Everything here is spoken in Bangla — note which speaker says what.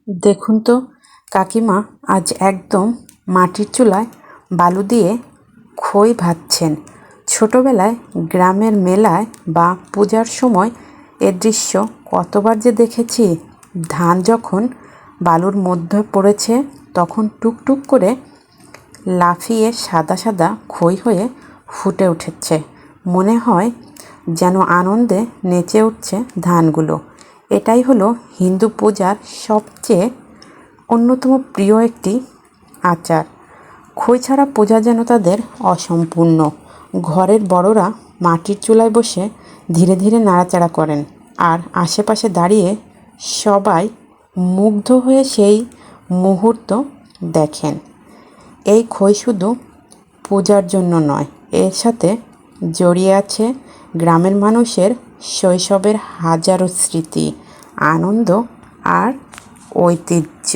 Speaker 1: দেখুন তো কাকিমা আজ একদম মাটির চুলায় বালু দিয়ে খই ভাজছেন। ছোটবেলায় গ্রামের মেলায় বা পূজার সময় এ দৃশ্য কতবার যে দেখেছি। ধান যখন বালুর মধ্যে পড়েছে তখন টুকটুক করে লাফিয়ে সাদা সাদা খই হয়ে ফুটে উঠেছে। মনে হয় যেন আনন্দে নেচে উঠছে ধানগুলো। এটাই হলো হিন্দু পূজার সবচেয়ে অন্যতম প্রিয় একটি আচার। খই ছাড়া পূজা যেন তাদের অসম্পূর্ণ। ঘরের বড়রা মাটির চুলায় বসে ধীরে ধীরে নাড়াচাড়া করেন, আর আশেপাশে দাঁড়িয়ে সবাই মুগ্ধ হয়ে সেই মুহূর্ত দেখেন। এই খই শুধু পূজার জন্য নয়, এর সাথে জড়িয়ে আছে গ্রামের মানুষের শৈশবের হাজারো স্মৃতি, আনন্দ আর ঐতিহ্য।